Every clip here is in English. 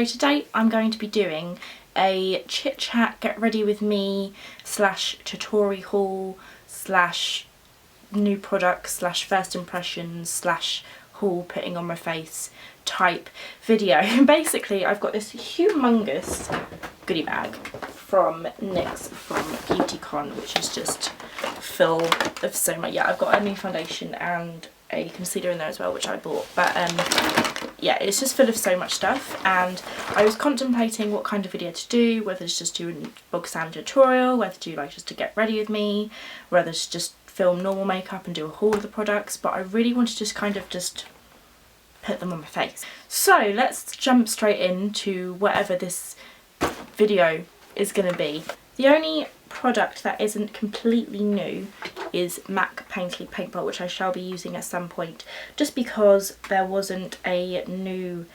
So today I'm going to be doing a chit chat, get ready with me / tutorial haul / new products / first impressions / haul putting on my face type video. Basically I've got this humongous goodie bag from NYX from Beautycon, which is just full of so much. Yeah, I've got a new foundation and a concealer in there as well, which I bought, but yeah, it's just full of so much stuff, and I was contemplating what kind of video to do, whether to just do a bog standard tutorial, whether to do like just to get ready with me, whether to just film normal makeup and do a haul of the products, but I really want to just kind of just put them on my face. So let's jump straight into whatever this video is going to be. The only product that isn't completely new is MAC Painterly Paintbot, which I shall be using at some point, just because there wasn't a new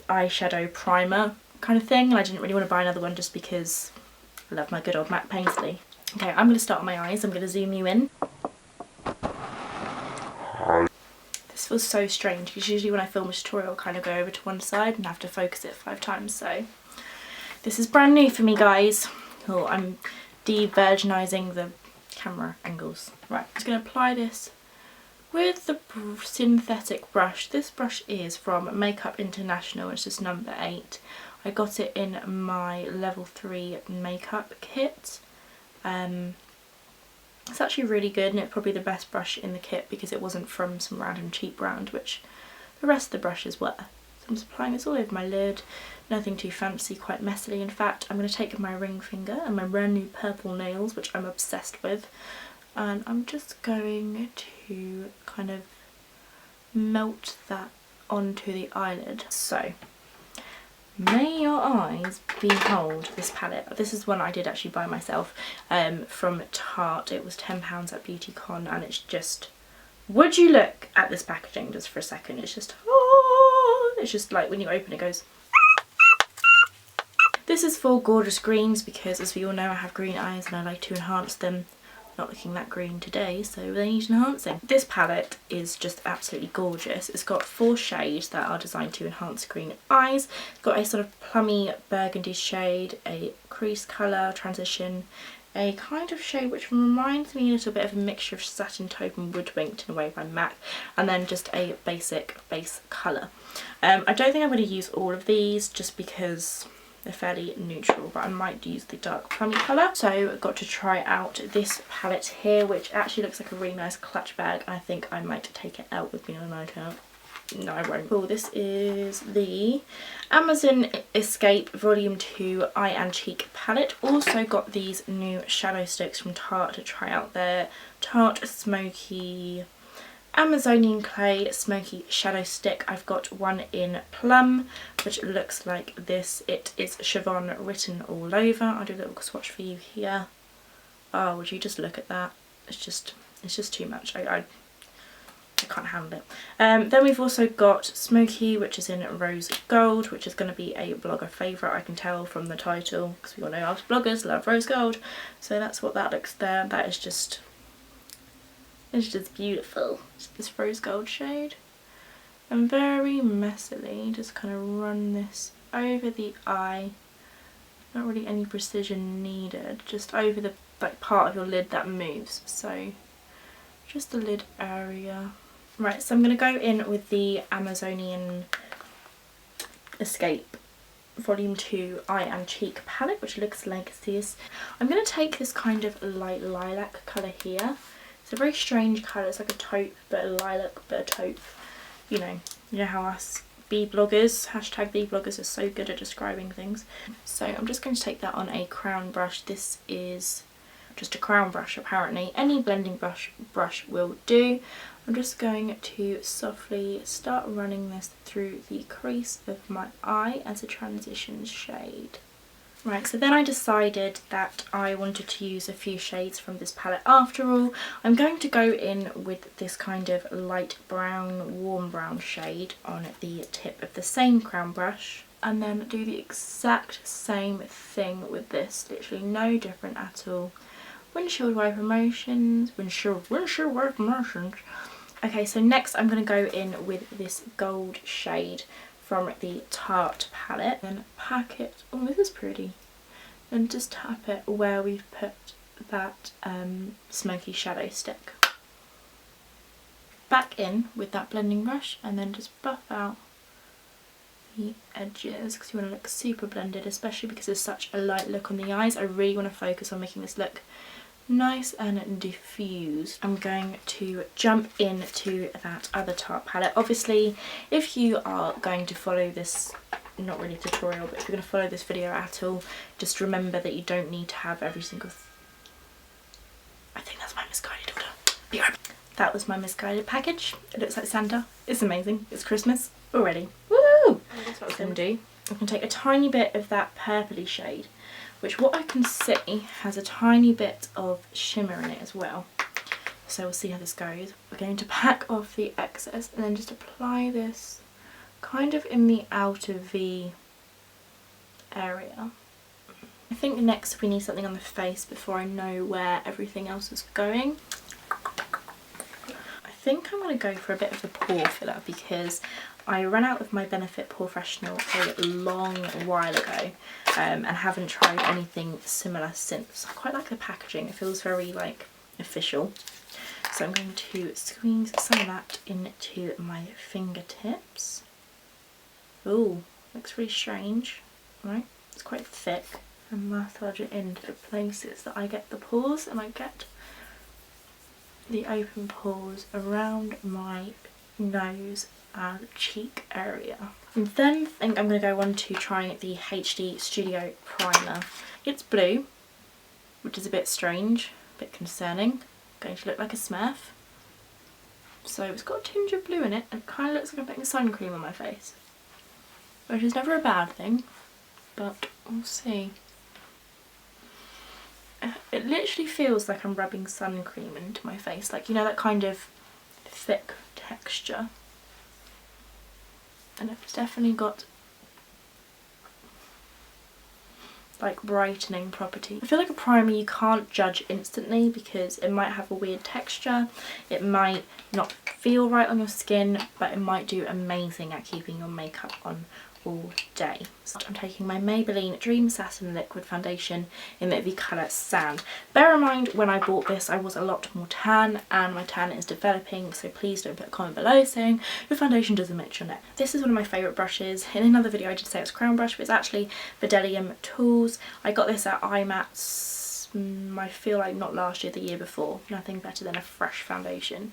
eyeshadow primer kind of thing, and I didn't really want to buy another one just because I love my good old MAC Painterly. Okay, I'm going to start on my eyes. I'm going to zoom you in. This feels so strange because usually when I film a tutorial I kind of go over to one side and have to focus it 5 times, so this is brand new for me, guys. Oh, I'm de-virginizing the camera angles. Right, I'm just going to apply this with the synthetic brush. This brush is from Makeup International, it's just number 8. I got it in my level 3 makeup kit. It's actually really good, and it's probably the best brush in the kit because it wasn't from some random cheap brand, which the rest of the brushes were. So I'm just applying this all over my lid. Nothing too fancy, quite messily. In fact, I'm going to take my ring finger and my brand new purple nails, which I'm obsessed with, and I'm just going to kind of melt that onto the eyelid. So, may your eyes behold this palette. This is one I did actually buy myself from Tarte. It was £10 at Beautycon, and it's just, would you look at this packaging just for a second? It's just, oh, it's just like when you open it goes. This is for gorgeous greens because, as we all know, I have green eyes and I like to enhance them. Not looking that green today, so they need enhancing. This palette is just absolutely gorgeous. It's got 4 shades that are designed to enhance green eyes. It's got a sort of plummy burgundy shade, a crease colour transition, a kind of shade which reminds me a little bit of a mixture of Satin Taupe and Woodwinked in a way by MAC, and then just a basic base colour. I don't think I'm going to use all of these just because they're fairly neutral, but I might use the dark plummy colour. So I got to try out this palette here, which actually looks like a really nice clutch bag. I think I might take it out with me on a night out. No, I won't. Cool, this is the Amazon Escape Volume 2 Eye and Cheek palette. Also got these new shadow sticks from Tarte to try out. Their Tarte Smoky Amazonian Clay Smoky Shadow Stick. I've got one in Plum, which looks like this. It is Chivon written all over. I'll do a little swatch for you here. Oh, would you just look at that? It's just too much. I can't handle it. Then we've also got Smoky, which is in Rose Gold, which is going to be a blogger favourite, I can tell from the title, because we all know us bloggers love Rose Gold. So that's what that looks there. That is just, it's just beautiful. It's this rose gold shade. And very messily just kind of run this over the eye. Not really any precision needed, just over the like part of your lid that moves. So just the lid area. Right, so I'm going to go in with the Amazonian Escape Volume 2 Eye and Cheek palette, which looks like this. I'm going to take this kind of light lilac colour here. It's a very strange colour. It's like a taupe, but a lilac, but a taupe. You know how us bee bloggers, hashtag bee bloggers, are so good at describing things. So I'm just going to take that on a crown brush. This is just a crown brush apparently. Any blending brush will do. I'm just going to softly start running this through the crease of my eye as a transition shade. Right, so then I decided that I wanted to use a few shades from this palette after all. I'm going to go in with this kind of light brown, warm brown shade on the tip of the same crown brush, and then do the exact same thing with this, literally no different at all. Windshield wiper motions, windshield wiper motions. Okay, so next I'm going to go in with this gold shade from the Tarte palette and pack it, oh this is pretty, and just tap it where we've put that smoky shadow stick. Back in with that blending brush and then just buff out the edges because you want to look super blended, especially because there's such a light look on the eyes. I really want to focus on making this look nice and diffused. I'm going to jump into that other Tarte palette. Obviously, if you are going to follow this, not really tutorial, but if you're going to follow this video at all, just remember that you don't need to have every single I think that's my misguided order. Be right back. That was my misguided package. It looks like Santa. It's amazing. It's Christmas already. Woo! That's what I was going to do. I can take a tiny bit of that purpley shade, which what I can see has a tiny bit of shimmer in it as well. So we'll see how this goes. We're going to pack off the excess and then just apply this kind of in the outer V area. I think next we need something on the face before I know where everything else is going. I think I'm going to go for a bit of the pore filler because I ran out of my Benefit Professional a long while ago and haven't tried anything similar since. I quite like the packaging, it feels very like official. So I'm going to squeeze some of that into my fingertips. Ooh, looks really strange, right? It's quite thick. And massage it into the places that I get the pores, and I get the open pores around my nose and cheek area. And then I think I'm going to go on to trying the HD Studio Primer. It's blue, which is a bit strange, a bit concerning. Going to look like a Smurf. So it's got a tinge of blue in it and it kind of looks like I'm putting sun cream on my face, which is never a bad thing, but we'll see. It literally feels like I'm rubbing sun cream into my face, like, you know, that kind of thick texture. And it's definitely got like brightening property. I feel like a primer you can't judge instantly because it might have a weird texture, it might not feel right on your skin, but it might do amazing at keeping your makeup on all day. So I'm taking my Maybelline Dream Satin Liquid Foundation in the colour Sand. Bear in mind, when I bought this I was a lot more tan and my tan is developing, so please don't put a comment below saying your foundation doesn't match your neck. This is one of my favourite brushes. In another video I did say it's Crown Brush, but it's actually Bedelium Tools. I got this at IMATS, I feel like not last year, the year before. Nothing better than a fresh foundation.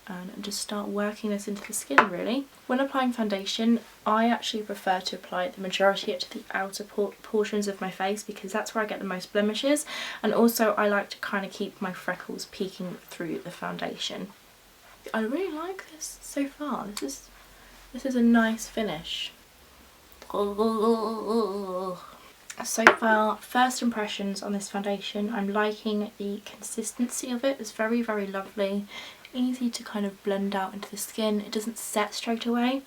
And just start working this into the skin really. When applying foundation, I actually prefer to apply the majority it to the outer portions of my face because that's where I get the most blemishes, and also I like to kind of keep my freckles peeking through the foundation. I really like this so far. This is a nice finish. So far, first impressions on this foundation, I'm liking the consistency of it. It's very, very lovely. Easy to kind of blend out into the skin. It doesn't set straight away,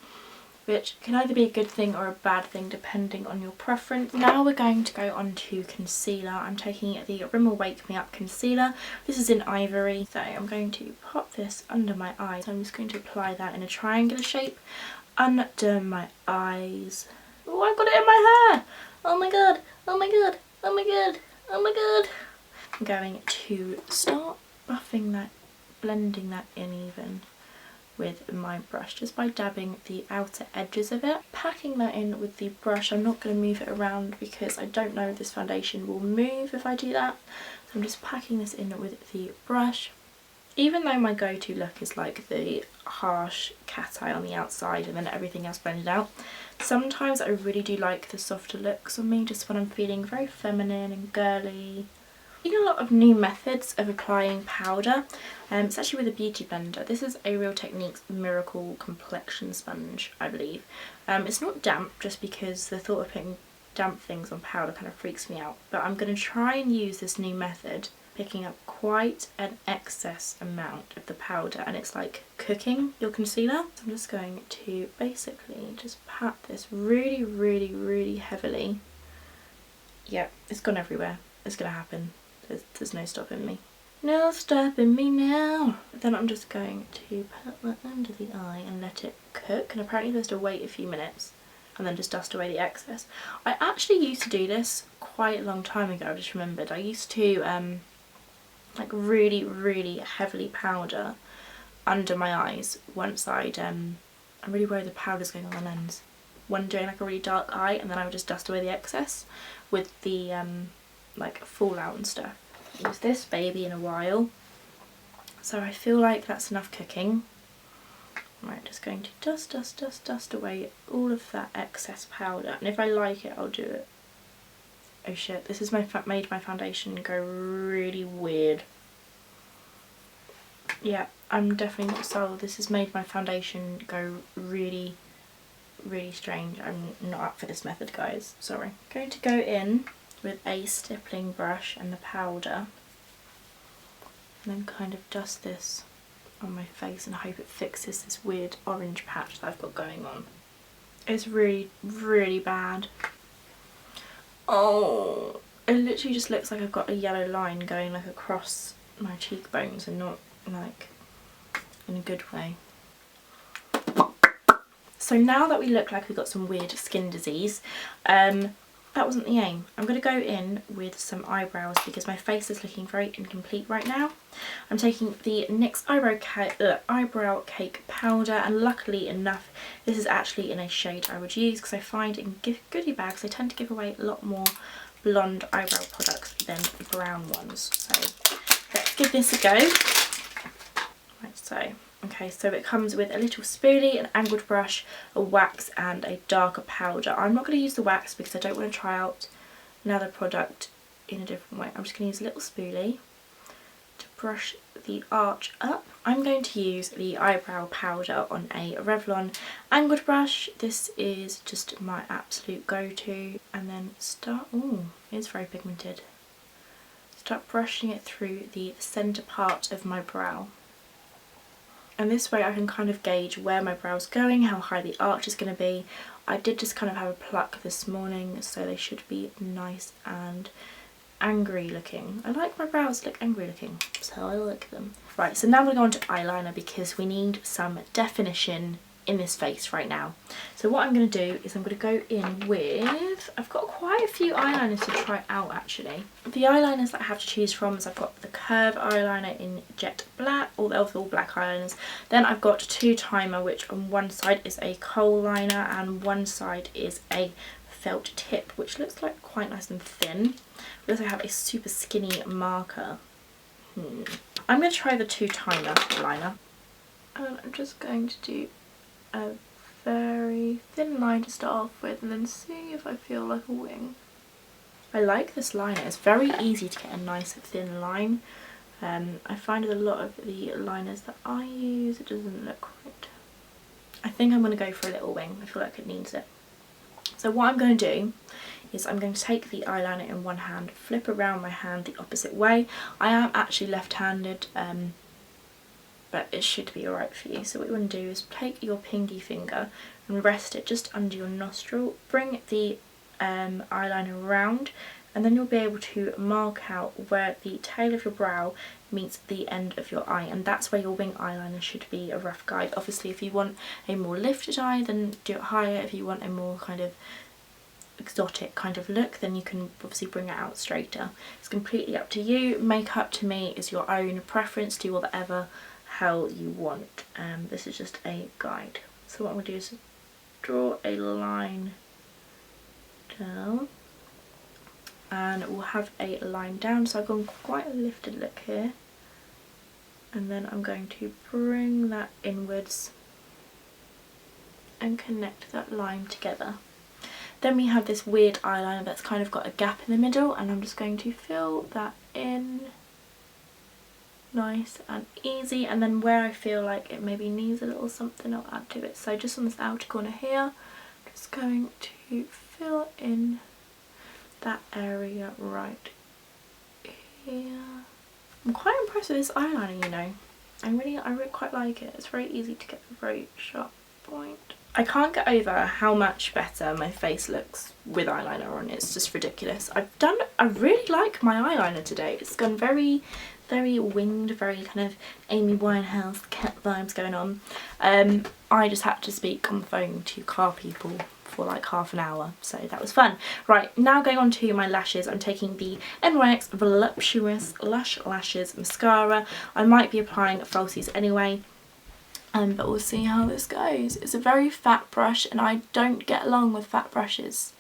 which can either be a good thing or a bad thing depending on your preference. Now we're going to go on to concealer. I'm taking the Rimmel Wake Me Up concealer. This is in Ivory. So I'm going to pop this under my eyes. So I'm just going to apply that in a triangular shape under my eyes. Oh, I've got it in my hair! Oh my god! Oh my god! Oh my god! Oh my god! I'm going to start buffing that, blending that in even with my brush, just by dabbing the outer edges of it. Packing that in with the brush. I'm not going to move it around because I don't know if this foundation will move if I do that. So I'm just packing this in with the brush. Even though my go-to look is like the harsh cat eye on the outside and then everything else blended out, sometimes I really do like the softer looks on me, just when I'm feeling very feminine and girly. I've seen a lot of new methods of applying powder. It's actually with a beauty blender. This is a Real Techniques Miracle Complexion Sponge, I believe. It's not damp, just because the thought of putting damp things on powder kind of freaks me out. But I'm going to try and use this new method, picking up quite an excess amount of the powder, and it's like cooking your concealer. So I'm just going to basically just pat this really, really, really heavily. Yeah, it's gone everywhere. It's going to happen. There's no stopping me. No stopping me now. Then I'm just going to put that under the eye and let it cook. And apparently there's to wait a few minutes and then just dust away the excess. I actually used to do this quite a long time ago. I just remembered. I used to like really heavily powder under my eyes once I'm really worried the powder's going on the lens. When doing like a really dark eye, and then I would just dust away the excess with the like fallout and stuff. Use this baby in a while, so I feel like that's enough cooking. Right, just going to dust away all of that excess powder, and if I like it I'll do it. Oh shit, this has made my foundation go really weird. Yeah, I'm definitely not sold. This has made my foundation go really strange. I'm not up for this method, guys, sorry. I'm going to go in with a stippling brush and the powder, and then kind of dust this on my face and hope it fixes this weird orange patch that I've got going on. It's really bad. Oh, it literally just looks like I've got a yellow line going like across my cheekbones and not like in a good way. So now that we look like we've got some weird skin disease, that wasn't the aim. I'm going to go in with some eyebrows because my face is looking very incomplete right now. I'm taking the NYX eyebrow cake powder, and luckily enough this is actually in a shade I would use, because I find in goodie bags they tend to give away a lot more blonde eyebrow products than brown ones. So let's give this a go. Right, so okay, so it comes with a little spoolie, an angled brush, a wax and a darker powder. I'm not going to use the wax because I don't want to try out another product in a different way. I'm just going to use a little spoolie to brush the arch up. I'm going to use the eyebrow powder on a Revlon angled brush. This is just my absolute go-to. And then it's very pigmented. Start brushing it through the centre part of my brow. And this way I can kind of gauge where my brow's going, how high the arch is going to be. I did just kind of have a pluck this morning, so they should be nice and angry looking. I like my brows to look angry looking, so I like them. Right, so now we're going to go on to eyeliner because we need some definition in this face right now. So what I'm going to do is I'm going to go in with, I've got quite a few eyeliners to try out actually. The eyeliners that I have to choose from is I've got the Curve eyeliner in Jet Black, all black eyeliners. Then I've got Two Timer, which on one side is a kohl liner and one side is a felt tip, which looks like quite nice and thin. We also have a super skinny marker. I'm going to try the Two Timer liner. And I'm just going to do a very thin line to start off with and then see if I feel like a wing. I like this liner. It's very easy to get a nice thin line. I find with a lot of the liners that I use it doesn't look right. I think I'm going to go for a little wing. I feel like it needs it. So what I'm going to do is I'm going to take the eyeliner in one hand, flip around my hand the opposite way. I am actually left-handed, but it should be alright for you. So what you want to do is take your pinky finger and rest it just under your nostril, bring the eyeliner around, and then you'll be able to mark out where the tail of your brow meets the end of your eye, and that's where your wing eyeliner should be a rough guide. Obviously if you want a more lifted eye, then do it higher. If you want a more kind of exotic kind of look, then you can obviously bring it out straighter. It's completely up to you. Makeup to me is your own preference. Do whatever hell you want. This is just a guide. So what I'm going to do is draw a line down, and we'll have a line down. So I've gone quite a lifted look here, and then I'm going to bring that inwards and connect that line together. Then we have this weird eyeliner that's kind of got a gap in the middle, and I'm just going to fill that in nice and easy, and then where I feel like it maybe needs a little something I'll add to it. So just on this outer corner here, just going to fill in that area right here. I'm quite impressed with this eyeliner, you know. I really quite like it. It's very easy to get a very sharp point. I can't get over how much better my face looks with eyeliner on. It's just ridiculous. I really like my eyeliner today. It's gone very, very winged, very kind of Amy Winehouse cat vibes going on. I just had to speak on the phone to car people for like half an hour, so that was fun. Right, now going on to my lashes, I'm taking the NYX Voluptuous Lush Lashes Mascara. I might be applying falsies anyway. But we'll see how this goes. It's a very fat brush and I don't get along with fat brushes.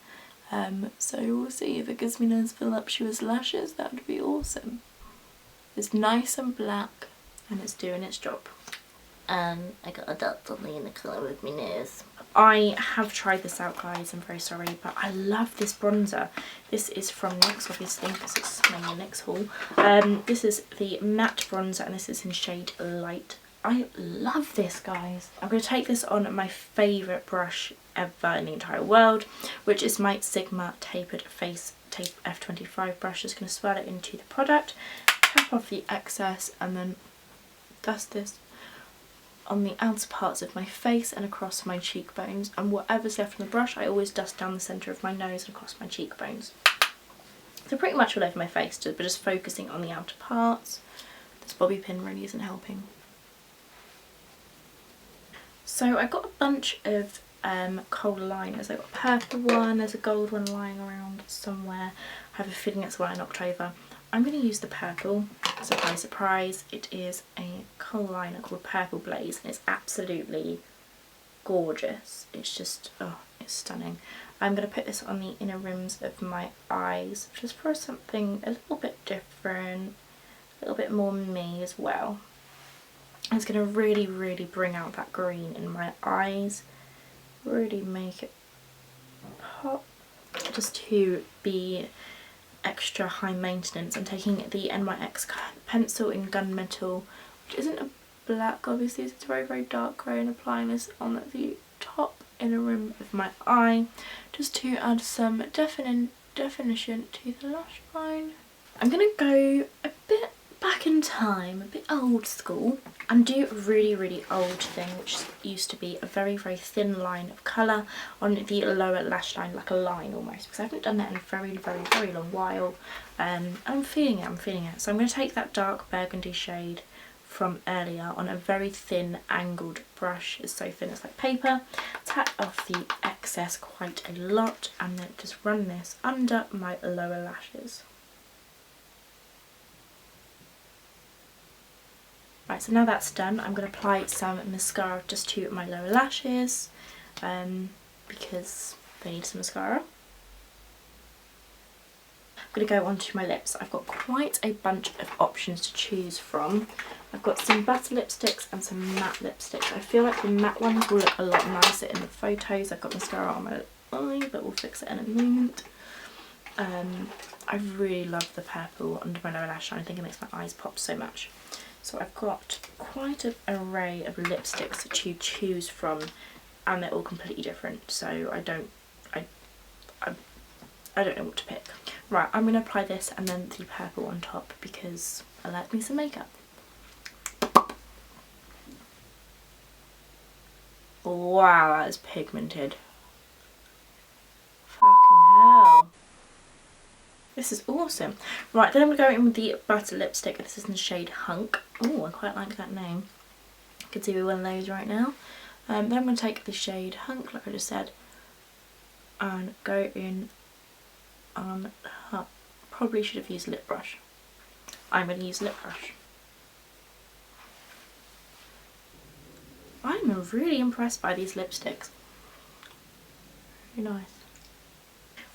So we'll see. If it gives me those voluptuous lashes, that would be awesome. It's nice and black and it's doing its job. I got a dot something in the colour of my nose. I have tried this out, guys, I'm very sorry, but I love this bronzer. This is from NYX, obviously, because it's my NYX haul. This is the matte bronzer and this is in shade Light. I love this, guys. I'm going to take this on my favourite brush ever in the entire world, which is my Sigma Tapered Face Tape F25 brush. Just going to swirl it into the product, tap off the excess and then dust this on the outer parts of my face and across my cheekbones, and whatever's left on the brush I always dust down the centre of my nose and across my cheekbones. So pretty much all over my face, but just focusing on the outer parts. This bobby pin really isn't helping. So I got a bunch of colour liners. I got a purple one, there's a gold one lying around somewhere. I have a feeling it's one in October. I'm going to use the purple. Surprise, surprise, it is a colour liner called Purple Blaze and it's absolutely gorgeous. It's just, oh, it's stunning. I'm going to put this on the inner rims of my eyes just for something a little bit different, a little bit more me as well. It's going to really, really bring out that green in my eyes, really make it pop, just to be extra high maintenance. I'm taking the NYX pencil in Gunmetal, which isn't a black, obviously, it's very, very dark grey, and applying this on the top inner rim of my eye, just to add some definition to the lash line. I'm going to go a bit back in time, a bit old school, and do a really, really old thing, which used to be a very, very thin line of colour on the lower lash line, like a line almost, because I haven't done that in a very, very, very long while. I'm feeling it. So I'm going to take that dark burgundy shade from earlier on a very thin angled brush. It's so thin it's like paper. Tap off the excess quite a lot and then just run this under my lower lashes. Right, so now that's done, I'm going to apply some mascara just to my lower lashes because they need some mascara. I'm going to go on to my lips. I've got quite a bunch of options to choose from. I've got some butter lipsticks and some matte lipsticks. I feel like the matte ones will look a lot nicer in the photos. I've got mascara on my eye, but we'll fix it in a moment. I really love the purple under my lower lash line. I think it makes my eyes pop so much. So I've got quite an array of lipsticks to choose from, and they're all completely different. So I don't know what to pick. Right, I'm going to apply this and then the purple on top because I like me some makeup. Wow, that is pigmented. Fucking hell. This is awesome. Right, then I'm going to go in with the butter lipstick. This is in the shade Hunk. Oh, I quite like that name. I could do with one of those right now. Then I'm going to take the shade Hunk, like I just said, and go in on top. Probably should have used lip brush. I'm going to use lip brush. I'm really impressed by these lipsticks. Very nice.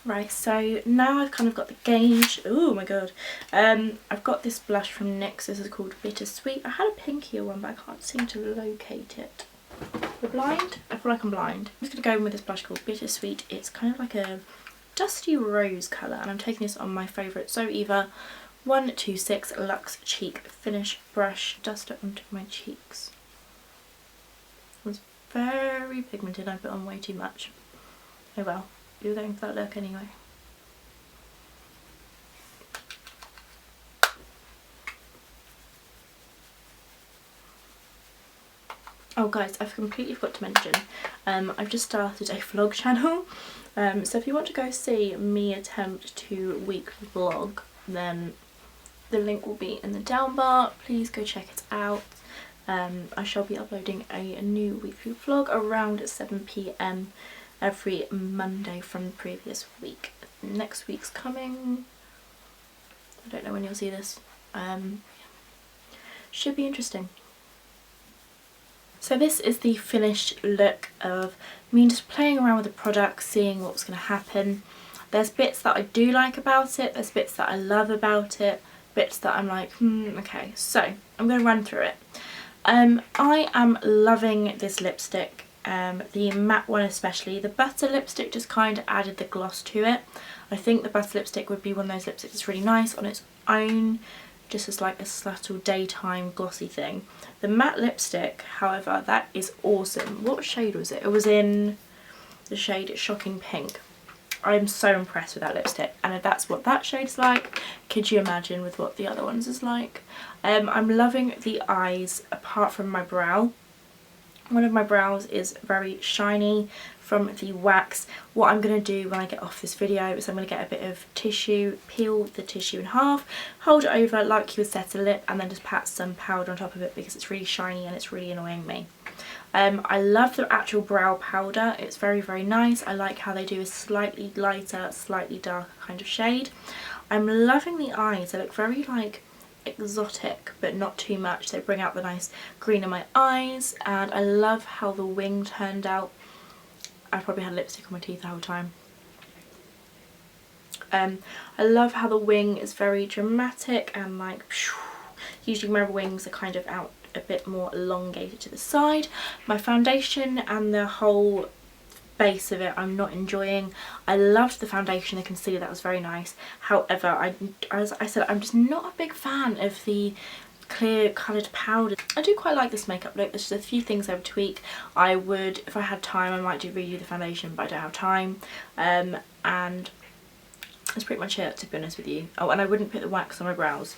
Right, so now I've kind of got the gauge. Oh my god. I've got this blush from NYX. This is called Bittersweet. I had a pinkier one, but I can't seem to locate it. We're blind? I feel like I'm blind. I'm just going to go in with this blush called Bittersweet. It's kind of like a dusty rose colour, and I'm taking this on my favourite Zoeva 126 Luxe Cheek Finish brush. Dust it onto my cheeks. It's very pigmented. I put on way too much. Oh well. You're going for that look anyway. Oh guys, I've completely forgot to mention, I've just started a vlog channel. So if you want to go see me attempt to weekly vlog, then the link will be in the down bar. Please go check it out. I shall be uploading a new weekly vlog around 7 PM every Monday from the previous week. Next week's coming. I don't know when you'll see this. Should be interesting. So this is the finished look of me just playing around with the product, seeing what's going to happen. There's bits that I do like about it, there's bits that I love about it, bits that I'm like, okay. So I'm going to run through it. I am loving this lipstick, the matte one especially. The butter lipstick just kind of added the gloss to it. I think the butter lipstick would be one of those lipsticks that's really nice on its own, just as like a subtle daytime glossy thing. The matte lipstick, however, that is awesome. What shade was it? It was in the shade Shocking Pink. I'm so impressed with that lipstick, and if that's what that shade's like, could you imagine with what the other ones is like? I'm loving the eyes apart from my brow. One of my brows is very shiny from the wax. What I'm going to do when I get off this video is I'm going to get a bit of tissue, peel the tissue in half, hold it over like you would set a lip, and then just pat some powder on top of it because it's really shiny and it's really annoying me. I love the actual brow powder. It's very, very nice. I like how they do a slightly lighter, slightly darker kind of shade. I'm loving the eyes. They look very like exotic but not too much. They bring out the nice green in my eyes, and I love how the wing turned out. I probably had lipstick on my teeth the whole time. I love how the wing is very dramatic and like, usually my wings are kind of out a bit more elongated to the side. My foundation and the whole base of it I'm not enjoying. I loved the foundation, the concealer, that was very nice. However, as I said, I'm just not a big fan of the clear coloured powder. I do quite like this makeup look. There's just a few things I would tweak. I would, if I had time, I might redo the foundation, but I don't have time. And that's pretty much it, to be honest with you. Oh, and I wouldn't put the wax on my brows.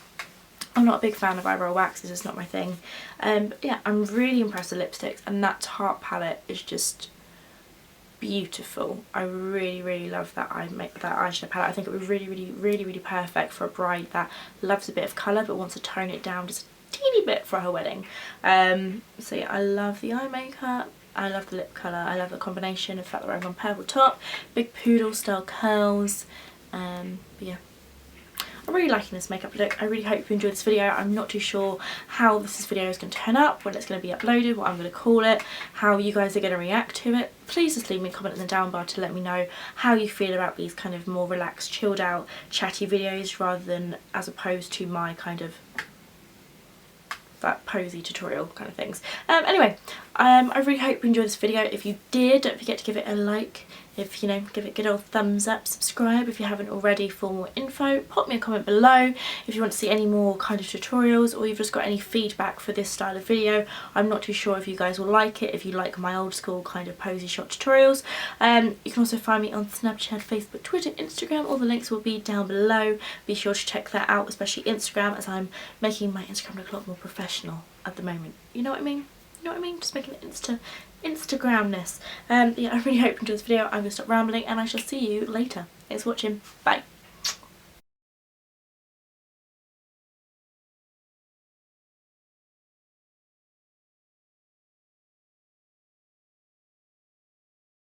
I'm not a big fan of eyebrow wax, it's just not my thing. But yeah, I'm really impressed with lipsticks, and that Tarte palette is just beautiful. I really, really love that eyeshadow palette. I think it would really perfect for a bride that loves a bit of colour but wants to tone it down just a teeny bit for her wedding. So yeah, I love the eye makeup, I love the lip colour, I love the combination of the fact that we're wearing on purple top, big poodle style curls. But yeah, I'm really liking this makeup look. I really hope you enjoyed this video. I'm not too sure how this video is going to turn up, when it's going to be uploaded, what I'm going to call it, how you guys are going to react to it. Please just leave me a comment in the down bar to let me know how you feel about these kind of more relaxed, chilled out, chatty videos, rather than as opposed to my kind of that posy tutorial kind of things. Anyway, I really hope you enjoyed this video. If you did, don't forget to give it a like. If you know, give it a good old thumbs up, subscribe if you haven't already for more info. Pop me a comment below if you want to see any more kind of tutorials, or you've just got any feedback for this style of video. I'm not too sure if you guys will like it, if you like my old school kind of posy shot tutorials. You can also find me on Snapchat, Facebook, Twitter, Instagram. All the links will be down below. Be sure to check that out, especially Instagram, as I'm making my Instagram look a lot more professional at the moment. You know what I mean? You know what I mean? Just making it Instagramness. Yeah, I really hope you enjoyed this video. I'm going to stop rambling, and I shall see you later. Thanks for watching. Bye.